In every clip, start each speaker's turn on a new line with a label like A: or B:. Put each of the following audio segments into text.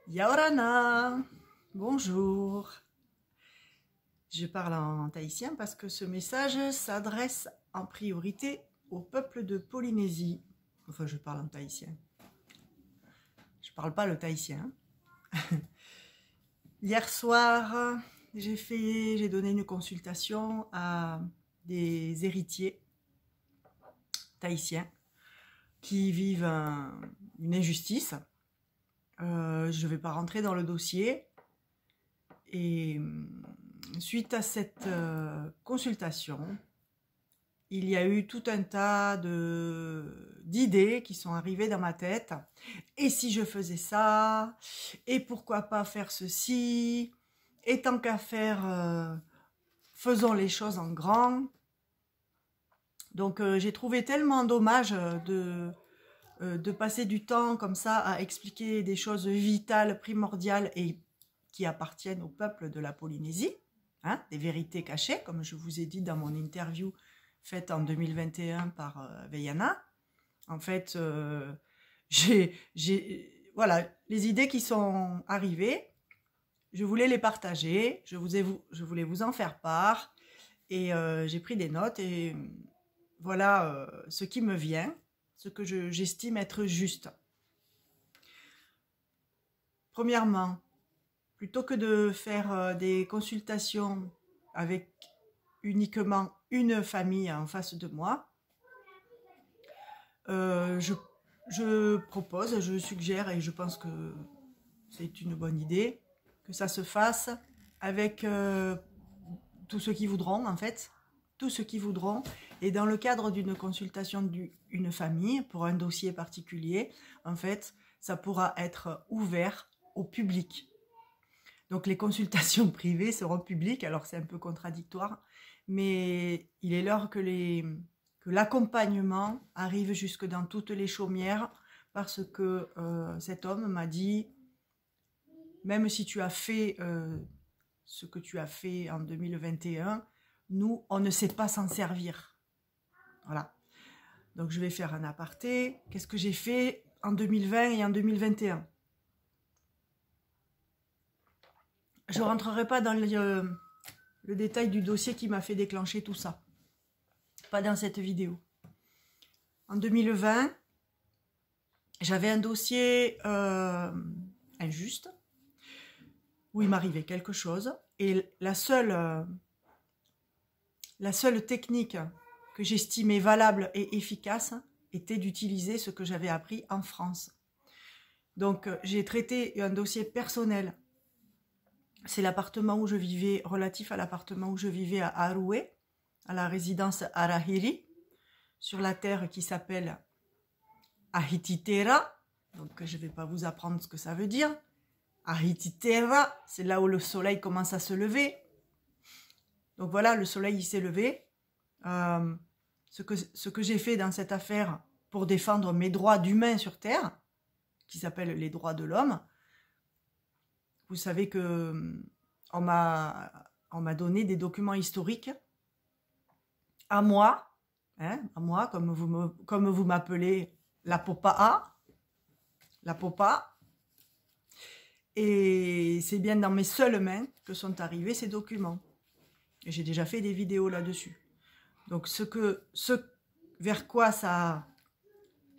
A: Yaorana, bonjour. Je parle en tahitien parce que ce message s'adresse en priorité au peuple de Polynésie. Enfin, je parle en tahitien. Je parle pas le tahitien. Hier soir, j'ai donné une consultation à des héritiers tahitiens qui vivent une injustice. Je ne vais pas rentrer dans le dossier. Et suite à cette consultation, il y a eu tout un tas d'idées qui sont arrivées dans ma tête. Et si je faisais ça? Et pourquoi pas faire ceci? Et tant qu'à faire, faisons les choses en grand. Donc j'ai trouvé tellement dommage de passer du temps comme ça à expliquer des choses vitales, primordiales et qui appartiennent au peuple de la Polynésie, hein, des vérités cachées, comme je vous ai dit dans mon interview faite en 2021 par Veiana. En fait, voilà, les idées qui sont arrivées, je voulais les partager, je voulais vous en faire part, et j'ai pris des notes, et voilà ce qui me vient, ce que j'estime être juste. Premièrement, plutôt que de faire des consultations avec uniquement une famille en face de moi, je propose, je suggère, et je pense que c'est une bonne idée, que ça se fasse avec tous ceux qui voudront, en fait, tous ceux qui voudront, et dans le cadre d'une consultation d'une famille, pour un dossier particulier, en fait, ça pourra être ouvert au public. Donc les consultations privées seront publiques, alors c'est un peu contradictoire, mais il est l'heure que l'accompagnement arrive jusque dans toutes les chaumières, parce que cet homme m'a dit, même si tu as fait ce que tu as fait en 2021, nous, on ne sait pas s'en servir. Voilà. Donc je vais faire un aparté. Qu'est-ce que j'ai fait en 2020 et en 2021? Je ne rentrerai pas dans le détail du dossier qui m'a fait déclencher tout ça. Pas dans cette vidéo. En 2020, j'avais un dossier injuste, où il m'arrivait quelque chose. Et la seule technique que j'estimais valable et efficace était d'utiliser ce que j'avais appris en France. Donc j'ai traité un dossier personnel. C'est l'appartement où je vivais, relatif à l'appartement où je vivais à Aroué, à la résidence Arahiri, sur la terre qui s'appelle Ahititera. Donc je ne vais pas vous apprendre ce que ça veut dire. Ahititera, c'est là où le soleil commence à se lever. Donc voilà, le soleil il s'est levé. Ce que j'ai fait dans cette affaire pour défendre mes droits d'humain sur Terre, qui s'appellent les droits de l'homme, vous savez que on m'a donné des documents historiques à moi, hein, comme vous m'appelez la Popa, et c'est bien dans mes seules mains que sont arrivés ces documents. Et j'ai déjà fait des vidéos là-dessus. Donc vers quoi ça a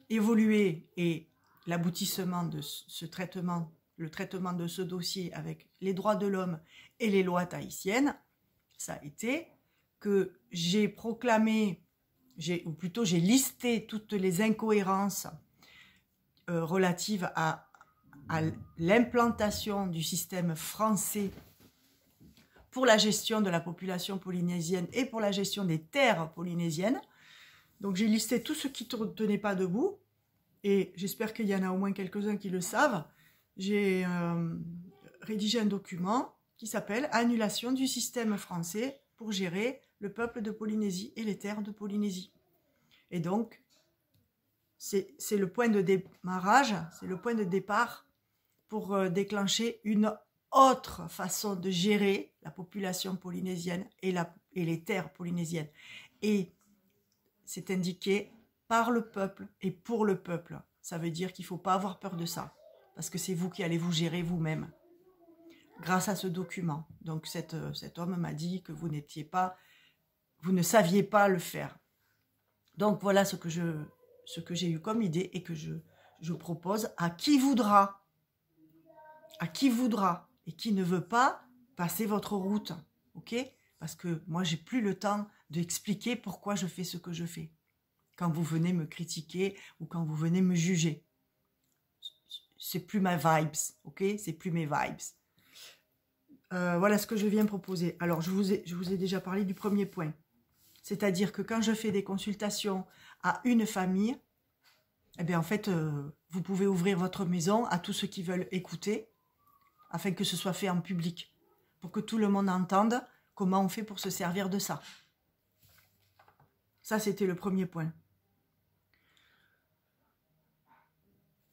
A: évolué et l'aboutissement de ce traitement, le traitement de ce dossier avec les droits de l'homme et les lois tahitiennes, ça a été que j'ai proclamé, ou plutôt j'ai listé toutes les incohérences relatives à l'implantation du système français pour la gestion de la population polynésienne et pour la gestion des terres polynésiennes. Donc j'ai listé tout ce qui ne tenait pas debout, et j'espère qu'il y en a au moins quelques-uns qui le savent. J'ai rédigé un document qui s'appelle « Annulation du système français pour gérer le peuple de Polynésie et les terres de Polynésie ». Et donc, c'est le point de démarrage, c'est le point de départ pour déclencher une autre façon de gérer la population polynésienne et les terres polynésiennes. Et c'est indiqué par le peuple et pour le peuple. Ça veut dire qu'il ne faut pas avoir peur de ça. parce que c'est vous qui allez vous gérer vous-même grâce à ce document. Donc cet homme m'a dit que vous ne saviez pas le faire. Donc voilà ce que j'ai eu comme idée et que je propose à qui voudra. À qui voudra et qui ne veut pas, passer votre route. Ok? Parce que moi, j'ai plus le temps d'expliquer pourquoi je fais ce que je fais. Quand vous venez me critiquer ou quand vous venez me juger. C'est plus ma vibes. Ok? C'est plus mes vibes. Voilà ce que je viens proposer. Alors, je vous ai déjà parlé du premier point. C'est-à-dire que quand je fais des consultations à une famille, eh bien, en fait, vous pouvez ouvrir votre maison à tous ceux qui veulent écouter, afin que ce soit fait en public, pour que tout le monde entende comment on fait pour se servir de ça. Ça, c'était le premier point.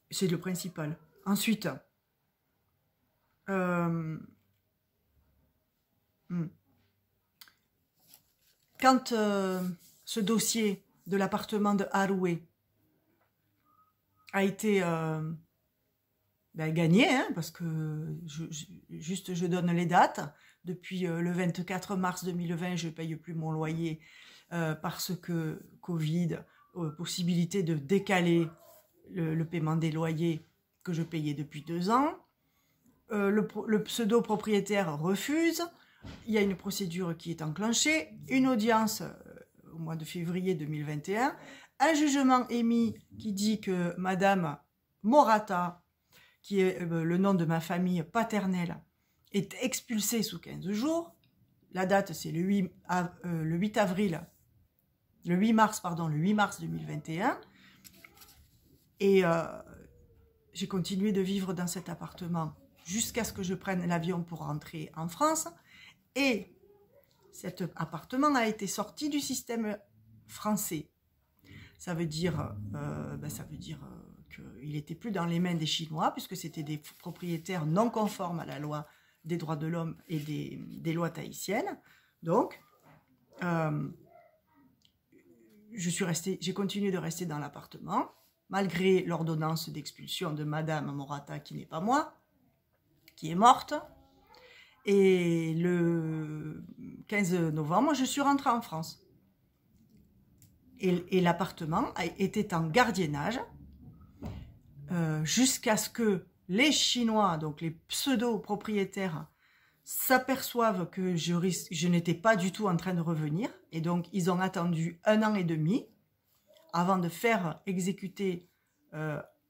A: C'est le principal. Ensuite, quand ce dossier de l'appartement de Haroué a été gagné, hein, parce que je donne les dates. Depuis le 24 mars 2020, je ne paye plus mon loyer parce que Covid, possibilité de décaler le paiement des loyers que je payais depuis 2 ans. Le pseudo-propriétaire refuse. Il y a une procédure qui est enclenchée, une audience au mois de février 2021, un jugement émis qui dit que Madame Morata, qui est le nom de ma famille paternelle, est expulsée sous 15 jours. La date, c'est le 8 mars 2021. Et j'ai continué de vivre dans cet appartement jusqu'à ce que je prenne l'avion pour rentrer en France. Et cet appartement a été sorti du système français. Ça veut dire, qu'il n'était plus dans les mains des Chinois, puisque c'était des propriétaires non conformes à la loi des droits de l'homme et des lois tahitiennes. Donc, j'ai continué de rester dans l'appartement, malgré l'ordonnance d'expulsion de Madame Morata, qui n'est pas moi, qui est morte. Et le 15 novembre, je suis rentrée en France. Et l'appartement était en gardiennage jusqu'à ce que les Chinois, donc les pseudo-propriétaires, s'aperçoivent que je n'étais pas du tout en train de revenir. Et donc, ils ont attendu 1 an et demi avant de faire exécuter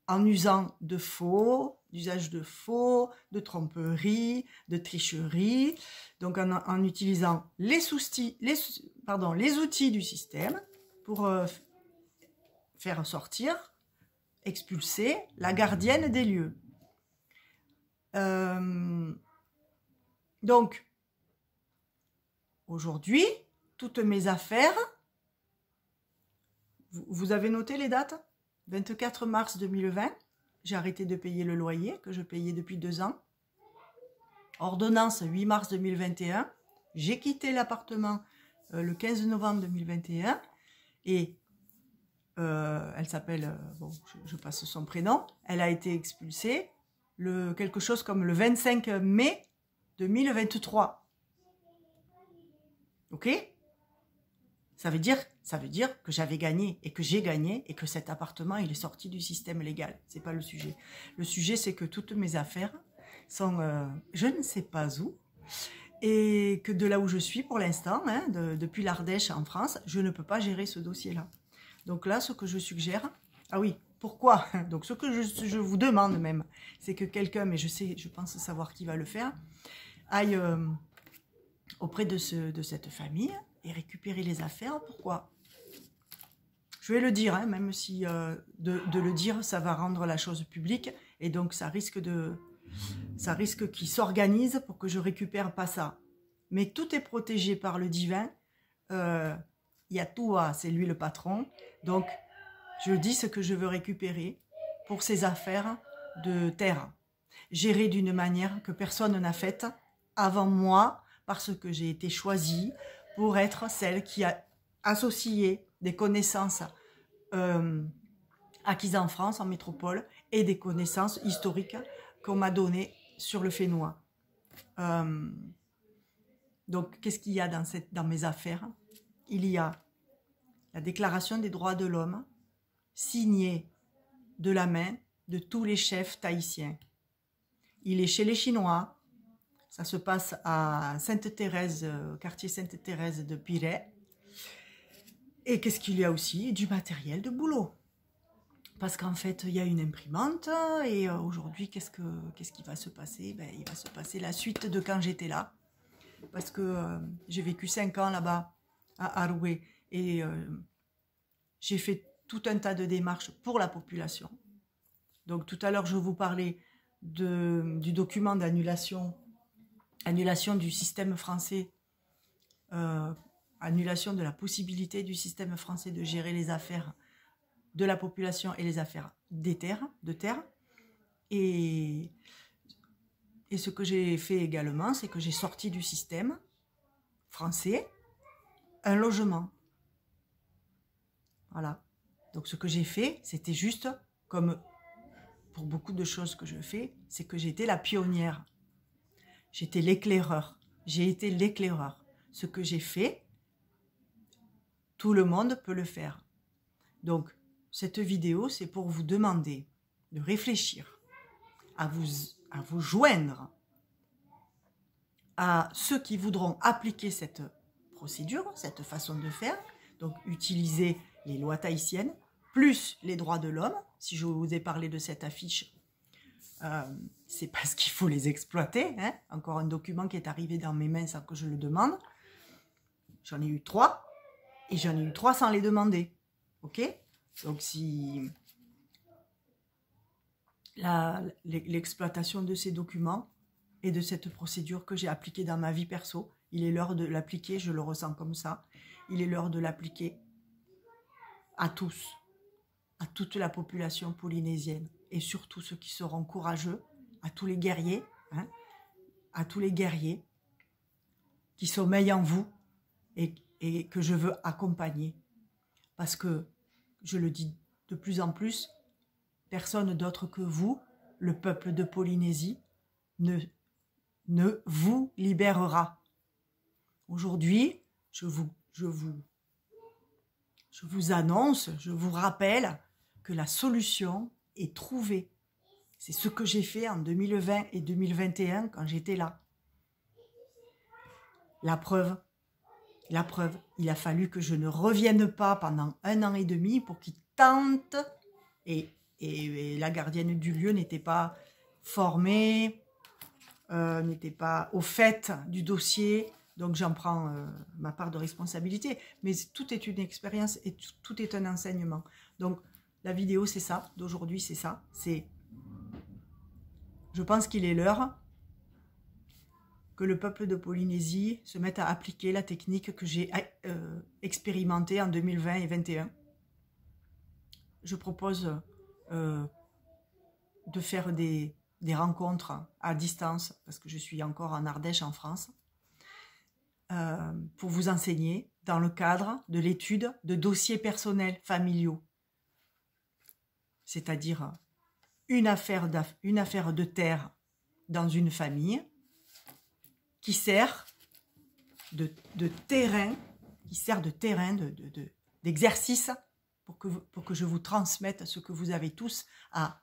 A: en usant d'usage de faux, de tromperie, de tricherie, donc en utilisant les outils du système pour faire sortir, expulser la gardienne des lieux. Donc, aujourd'hui, toutes mes affaires, vous avez noté les dates ? 24 mars 2020, j'ai arrêté de payer le loyer que je payais depuis 2 ans. Ordonnance 8 mars 2021, j'ai quitté l'appartement le 15 novembre 2021 et elle s'appelle, je passe son prénom, elle a été expulsée quelque chose comme le 25 mai 2023. Ok ? Ça veut dire que j'avais gagné et que j'ai gagné et que cet appartement, il est sorti du système légal. C'est pas le sujet. Le sujet, c'est que toutes mes affaires sont, je ne sais pas où, et que de là où je suis pour l'instant, hein, depuis l'Ardèche en France, je ne peux pas gérer ce dossier-là. Donc là, ce que je suggère, ah oui, pourquoi? Donc ce que je vous demande même, c'est que quelqu'un, mais je pense savoir qui va le faire, aille auprès de cette famille et récupérer les affaires. Pourquoi? Je vais le dire, hein, même si de le dire, ça va rendre la chose publique, et donc ça risque qu'ils s'organisent pour que je récupère pas ça. Mais tout est protégé par le divin. Yatua, c'est lui le patron. Donc, je dis ce que je veux récupérer pour ces affaires de terre, gérées d'une manière que personne n'a faite avant moi, parce que j'ai été choisie pour être celle qui a associé des connaissances acquises en France, en métropole, et des connaissances historiques qu'on m'a données sur le Fénois. Donc, qu'est-ce qu'il y a dans mes affaires? Il y a la Déclaration des droits de l'homme, signée de la main de tous les chefs tahitiens. Il est chez les Chinois, ça se passe à Sainte-Thérèse, quartier Sainte-Thérèse de Piret. Et qu'est-ce qu'il y a aussi? Du matériel de boulot. Parce qu'en fait, il y a une imprimante et aujourd'hui, qu'est-ce qui va se passer? Ben, il va se passer la suite de quand j'étais là. Parce que j'ai vécu 5 ans là-bas, à Aroué, et j'ai fait tout un tas de démarches pour la population. Donc tout à l'heure, je vous parlais du document d'annulation, annulation du système français, annulation de la possibilité du système français de gérer les affaires de la population et les affaires de terre. Et ce que j'ai fait également, c'est que j'ai sorti du système français un logement. Voilà. Donc ce que j'ai fait, c'était juste, comme pour beaucoup de choses que je fais, c'est que j'étais la pionnière. J'étais l'éclaireur. J'ai été l'éclaireur. Ce que j'ai fait, tout le monde peut le faire. Donc, cette vidéo, c'est pour vous demander de réfléchir, à vous joindre à ceux qui voudront appliquer cette procédure, cette façon de faire, donc utiliser les lois tahitiennes, plus les droits de l'homme. Si je vous ai parlé de cette affiche, c'est parce qu'il faut les exploiter. Hein. Encore un document qui est arrivé dans mes mains sans que je le demande. J'en ai eu 3, et j'en ai eu 3 sans les demander. Ok ? Donc si l'exploitation de ces documents et de cette procédure que j'ai appliquée dans ma vie perso, il est l'heure de l'appliquer, je le ressens comme ça, il est l'heure de l'appliquer à tous, à toute la population polynésienne, et surtout ceux qui seront courageux, à tous les guerriers, hein, à tous les guerriers qui sommeillent en vous et que je veux accompagner. Parce que, je le dis de plus en plus, personne d'autre que vous, le peuple de Polynésie, ne vous libérera. Aujourd'hui, je vous annonce, je vous rappelle que la solution est trouvée. C'est ce que j'ai fait en 2020 et 2021 quand j'étais là. La preuve, il a fallu que je ne revienne pas pendant 1 an et demi pour qu'ils tentent, et la gardienne du lieu n'était pas formée, n'était pas au fait du dossier, donc j'en prends ma part de responsabilité. Mais tout est une expérience et tout est un enseignement. Donc la vidéo, c'est ça, d'aujourd'hui, c'est ça. Je pense qu'il est l'heure que le peuple de Polynésie se mette à appliquer la technique que j'ai expérimentée en 2020 et 2021. Je propose de faire des rencontres à distance, parce que je suis encore en Ardèche, en France, pour vous enseigner dans le cadre de l'étude de dossiers personnels familiaux. C'est-à-dire une affaire de terre dans une famille qui sert de terrain, d'exercice pour que je vous transmette ce que vous avez tous à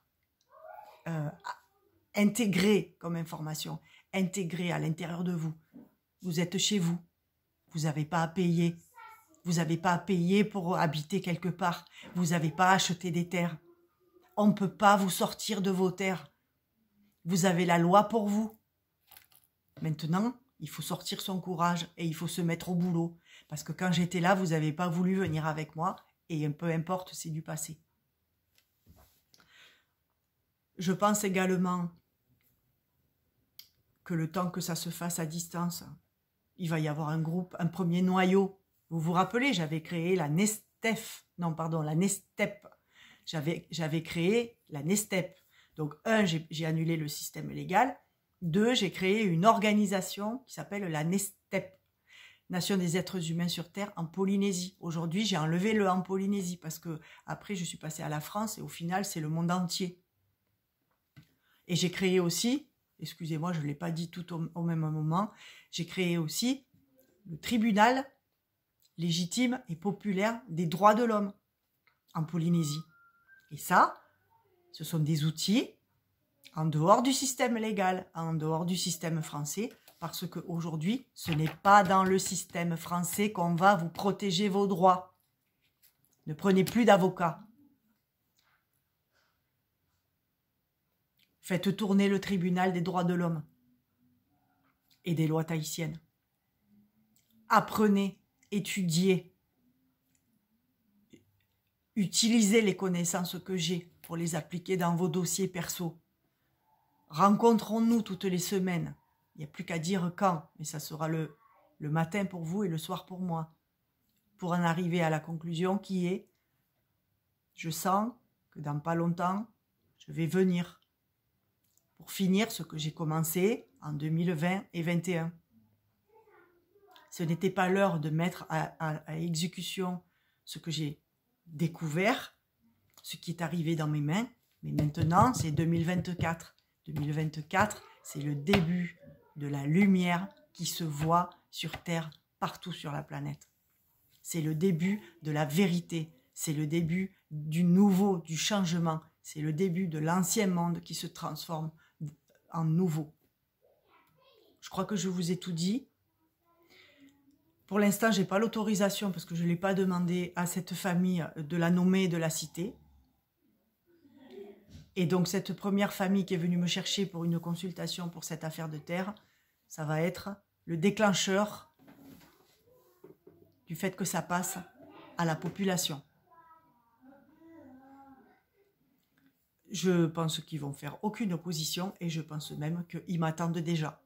A: intégrer comme information, intégrer à l'intérieur de vous. Vous êtes chez vous, vous n'avez pas à payer. Vous n'avez pas à payer pour habiter quelque part. Vous n'avez pas à acheter des terres. On ne peut pas vous sortir de vos terres. Vous avez la loi pour vous. Maintenant, il faut sortir son courage et il faut se mettre au boulot. Parce que quand j'étais là, vous n'avez pas voulu venir avec moi et peu importe, c'est du passé. Je pense également que le temps que ça se fasse à distance, il va y avoir un groupe, un premier noyau. Vous vous rappelez, j'avais créé la Nestep. J'avais créé la Nestep. Donc, 1, j'ai annulé le système légal. 2, j'ai créé une organisation qui s'appelle la Nestep, Nation des êtres humains sur Terre, en Polynésie. Aujourd'hui, j'ai enlevé le en Polynésie parce que après, je suis passée à la France et au final, c'est le monde entier. Et j'ai créé aussi, excusez-moi, je ne l'ai pas dit tout au même moment, j'ai créé aussi le tribunal légitime et populaire des droits de l'homme en Polynésie. Et ça, ce sont des outils en dehors du système légal, en dehors du système français, parce qu'aujourd'hui, ce n'est pas dans le système français qu'on va vous protéger vos droits. Ne prenez plus d'avocat. Faites tourner le tribunal des droits de l'homme et des lois tahitiennes. Apprenez, étudiez, utilisez les connaissances que j'ai pour les appliquer dans vos dossiers perso. Rencontrons-nous toutes les semaines. Il n'y a plus qu'à dire quand, mais ça sera le matin pour vous et le soir pour moi. Pour en arriver à la conclusion qui est, je sens que dans pas longtemps, je vais venir pour finir ce que j'ai commencé en 2020 et 2021. Ce n'était pas l'heure de mettre à exécution ce que j'ai découvert, ce qui est arrivé dans mes mains, mais maintenant c'est 2024. 2024, c'est le début de la lumière qui se voit sur Terre, partout sur la planète. C'est le début de la vérité, c'est le début du nouveau, du changement, c'est le début de l'ancien monde qui se transforme en nouveau. Je crois que je vous ai tout dit. Pour l'instant, je n'ai pas l'autorisation, parce que je ne l'ai pas demandé à cette famille, de la nommer et de la citer. Et donc, cette première famille qui est venue me chercher pour une consultation pour cette affaire de terre, ça va être le déclencheur du fait que ça passe à la population. Je pense qu'ils vont faire aucune opposition et je pense même qu'ils m'attendent déjà.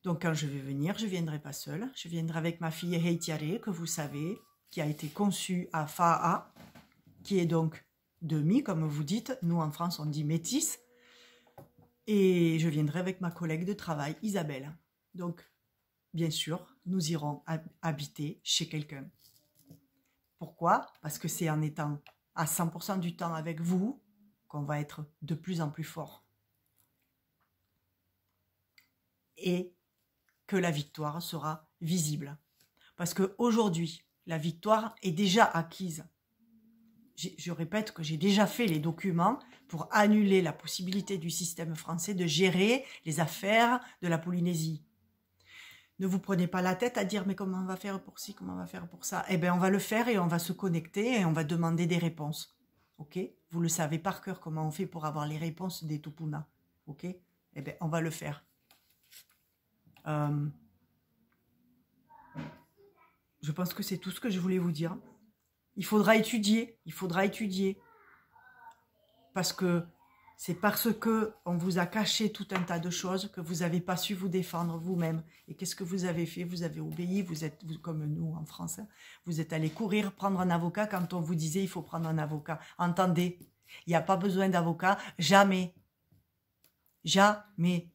A: Donc, quand je vais venir, je ne viendrai pas seule. Je viendrai avec ma fille Heitiare, que vous savez, qui a été conçue à Fa'a, qui est donc demi, comme vous dites. Nous, en France, on dit métisse. Et je viendrai avec ma collègue de travail, Isabelle. Donc, bien sûr, nous irons habiter chez quelqu'un. Pourquoi? Parce que c'est en étant à 100% du temps avec vous qu'on va être de plus en plus fort. Et que la victoire sera visible. Parce qu'aujourd'hui, la victoire est déjà acquise. Je répète que j'ai déjà fait les documents pour annuler la possibilité du système français de gérer les affaires de la Polynésie. Ne vous prenez pas la tête à dire « mais comment on va faire pour ci, comment on va faire pour ça ?» Eh bien, on va le faire et on va se connecter et on va demander des réponses. Ok? Vous le savez par cœur comment on fait pour avoir les réponses des Tupuna. Ok? Eh bien, on va le faire. Je pense que c'est tout ce que je voulais vous dire. Il faudra étudier, parce que c'est parce que on vous a caché tout un tas de choses que vous n'avez pas su vous défendre vous-même. Et qu'est-ce que vous avez fait? Vous avez obéi, vous êtes comme nous en France, hein, vous êtes allé courir prendre un avocat quand on vous disait il faut prendre un avocat. Entendez, il n'y a pas besoin d'avocat, jamais. Jamais.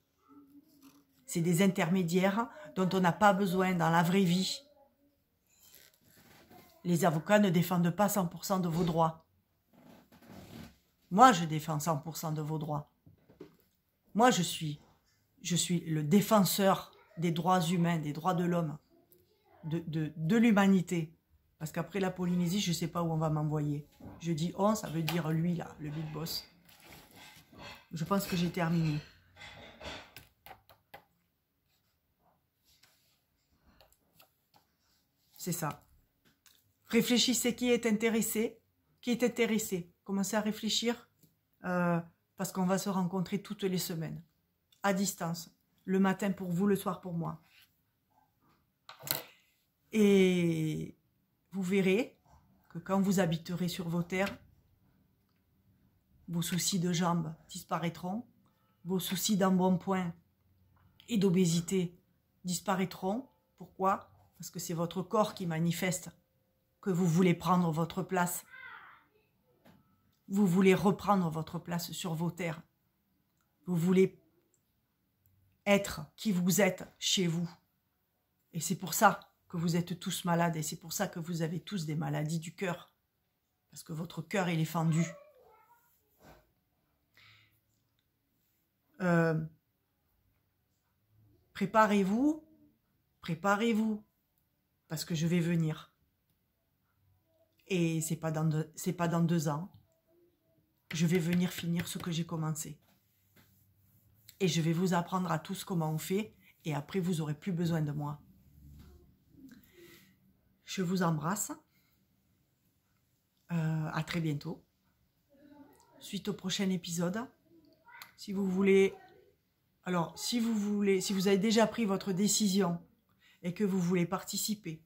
A: C'est des intermédiaires dont on n'a pas besoin dans la vraie vie. Les avocats ne défendent pas 100% de vos droits. Moi, je défends 100% de vos droits. Moi, je suis le défenseur des droits humains, des droits de l'homme, de l'humanité. Parce qu'après la Polynésie, je ne sais pas où on va m'envoyer. Je dis « on », ça veut dire lui, là, le big boss. Je pense que j'ai terminé. C'est ça. Réfléchissez qui est intéressé. Commencez à réfléchir parce qu'on va se rencontrer toutes les semaines, à distance. Le matin pour vous, le soir pour moi. Et vous verrez que quand vous habiterez sur vos terres, vos soucis de jambes disparaîtront, vos soucis d'embonpoint et d'obésité disparaîtront. Pourquoi? Parce que c'est votre corps qui manifeste que vous voulez prendre votre place. Vous voulez reprendre votre place sur vos terres. Vous voulez être qui vous êtes chez vous. Et c'est pour ça que vous êtes tous malades et c'est pour ça que vous avez tous des maladies du cœur. Parce que votre cœur, il est fendu. préparez-vous, parce que je vais venir. Et c'est pas dans 2 ans. Je vais venir finir ce que j'ai commencé. Et je vais vous apprendre à tous comment on fait. Et après, vous n'aurez plus besoin de moi. Je vous embrasse. À très bientôt. Suite au prochain épisode. Si vous voulez... Alors, si vous avez déjà pris votre décision et que vous voulez participer,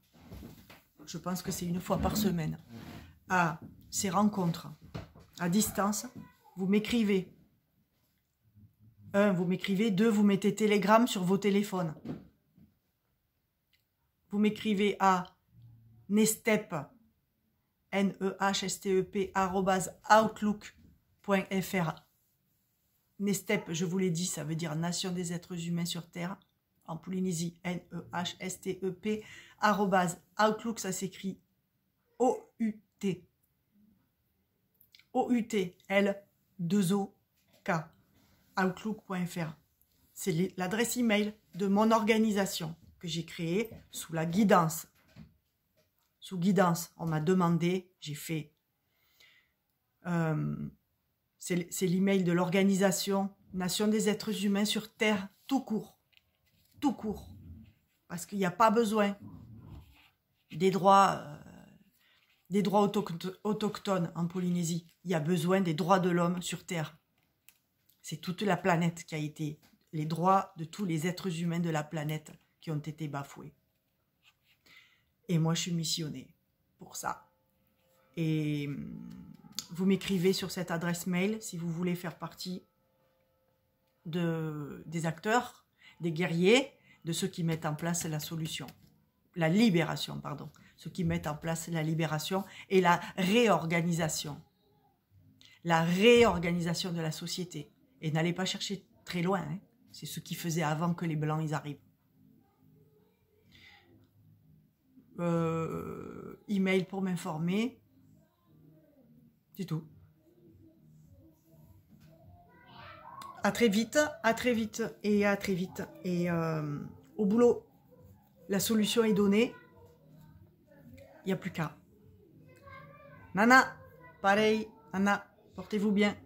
A: je pense que c'est 1 fois par semaine, à ces rencontres à distance, vous m'écrivez. 1, vous m'écrivez. 2, vous mettez Telegram sur vos téléphones. Vous m'écrivez à nestep, NEHSTEP, @outlook.fr. Nestep, je vous l'ai dit, ça veut dire Nation des êtres humains sur Terre. En Polynésie, NEHSTEP, @outlook, ça s'écrit O-U-T. O-U-T-L-2-O-K. Outlook.fr. C'est l'adresse email de mon organisation que j'ai créée sous la guidance. Sous guidance, on m'a demandé, j'ai fait... c'est l'email de l'organisation Nation des êtres humains sur Terre, tout court. Tout court. Parce qu'il n'y a pas besoin des droits autochtones en Polynésie. Il y a besoin des droits de l'homme sur Terre. C'est toute la planète qui a été... Les droits de tous les êtres humains de la planète qui ont été bafoués. Et moi, je suis missionnée pour ça. Et vous m'écrivez sur cette adresse mail si vous voulez faire partie des acteurs, des guerriers, de ceux qui mettent en place la solution. La libération, pardon. Ceux qui mettent en place la libération et la réorganisation. La réorganisation de la société. Et n'allez pas chercher très loin. Hein. C'est ce qu'ils faisaient avant que les Blancs ils arrivent. Email pour m'informer. C'est tout. À très vite et à très vite. Et au boulot, la solution est donnée. Il n'y a plus qu'à. Nana, pareil, Nana, portez-vous bien.